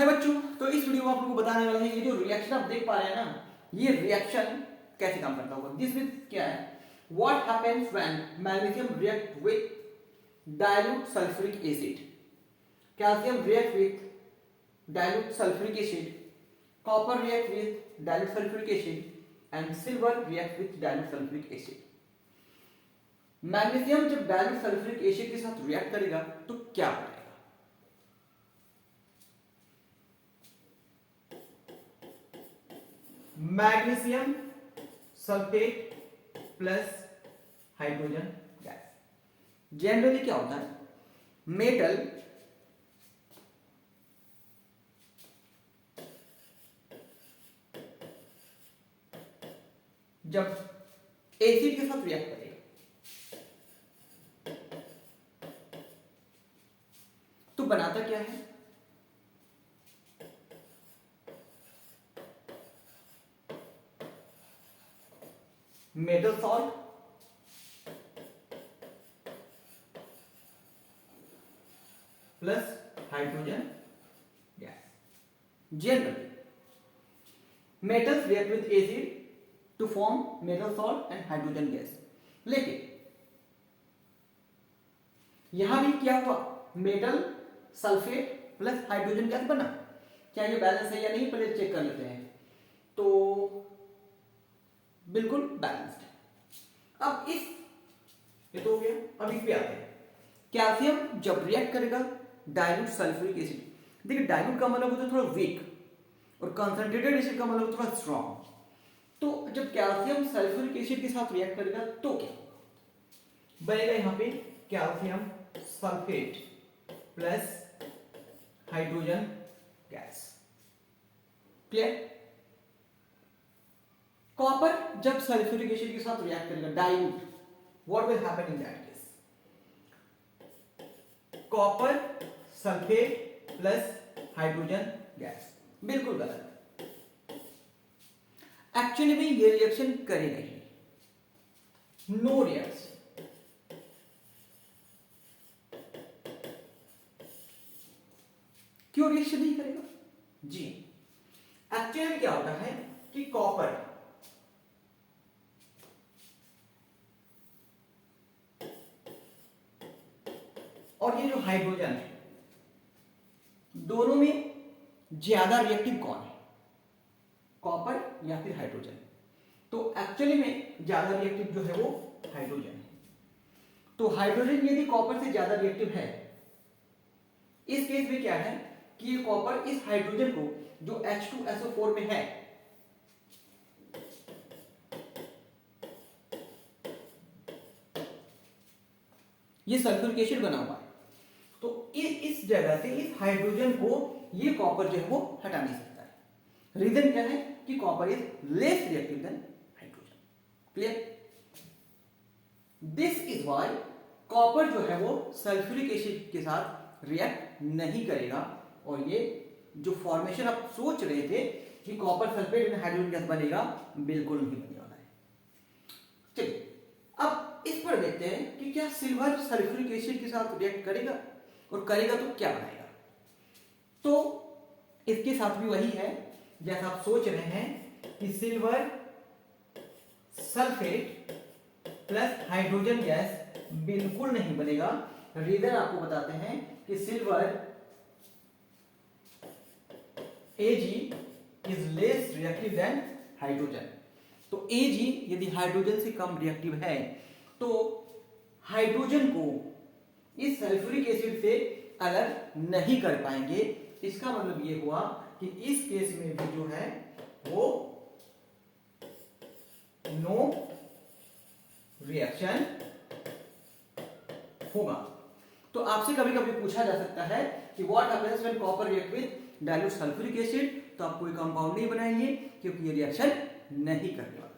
हाय बच्चों, तो इस वीडियो में आप लोगों को बताने वाले हैं ये जो रिएक्शन आप देख पा रहे हैं ना, ये रिएक्शन कैसे काम करता होगा। दिस विद क्या है, what happens when magnesium react with dilute sulphuric acid, calcium react with dilute sulphuric acid, copper react with dilute sulphuric acid and silver react with dilute sulphuric acid. Magnesium जब dilute sulphuric acid के साथ react करेगा तो क्या होगा। Magnesium sulphate plus hydrogen gas. Generally क्या होता है, मेटल जब एसिड के साथ रिएक्ट करेगा तो बनाता क्या है, metal salt plus hydrogen gas. Generally metals react with acid to form metal salt and hydrogen gas. लेकिन यहां भी क्या हुआ, metal sulphate plus hydrogen gas बना। क्या ये बैलेंस है या नहीं, पहले चेक कर लेते हैं। तो बिल्कुल बैलेंस्ड है। अब इस ये तो हो गया, अब इस पे आते हैं। कैल्शियम जब रिएक्ट करेगा डाइल्यूट सल्फ्यूरिक एसिड, देखिए डाइल्यूट का मतलब होता है थोड़ा वीक और कंसंट्रेटेड एसिड का मतलब थोड़ा स्ट्रॉन्ग। तो जब कैल्शियम सल्फ्यूरिक एसिड के साथ रिएक्ट करेगा तो क्या बनेगा, यहां पे calcium sulphate plus hydrogen gas. Clear. Copper जब सल्फ्यूरिक एसिड के साथ रिएक्ट करेगा dilute, what will happen in that case, copper sulphate plus hydrogen gas. बिल्कुल गलत। एक्चुअली में ये रिएक्शन करेगा ही, नो रिएक्शन। क्यों रिएक्शन नहीं करेगा जी, एक्चुअली में क्या होता है कि कॉपर और ये जो हाइड्रोजन है दोनों में ज्यादा रिएक्टिव कौन है, कॉपर या फिर हाइड्रोजन। तो एक्चुअली में ज्यादा रिएक्टिव जो है वो हाइड्रोजन है। तो हाइड्रोजन यदि कॉपर से ज्यादा रिएक्टिव है, इस केस में क्या है कि ये कॉपर इस हाइड्रोजन को जो H2SO4 में है ये सल्फ्यूरिक एसिड बना हुआ है, तो इस जगह से इस हाइड्रोजन को ये कॉपर जो है वो हटा नहीं सकता है। रीजन क्या है कि copper is less reactive than hydrogen. Clear. This is why copper जो है वो सल्फ्यूरिक एसिड के साथ रिएक्ट नहीं करेगा। और ये जो फॉर्मेशन आप सोच रहे थे कि copper sulphate and hydrogen gas बनेगा, बिल्कुल नहीं बनने वाला है। चलिए अब इस पर देखते हैं कि क्या सिल्वर सल्फ्यूरिक एसिड के साथ रिएक्ट करेगा, और करेगा तो क्या बनाएगा। तो इसके साथ भी वही है जैसा आप सोच रहे हैं कि silver sulphate plus hydrogen gas बिल्कुल नहीं बनेगा। रीजन आपको बताते हैं कि silver Ag is less reactive than hydrogen. तो Ag यदि हाइड्रोजन से कम रिएक्टिव है तो हाइड्रोजन को इस सल्फ्यूरिक एसिड से अलग नहीं कर पाएंगे। इसका मतलब ये हुआ कि इस केस में भी जो है वो नो रिएक्शन होगा। तो आपसे कभी कभी पूछा जा सकता है कि what happens when copper react with dilute sulphuric acid, तो आप कोई कंपाउंड नहीं बनाएंगे क्योंकि ये रिएक्शन नहीं करने वाला।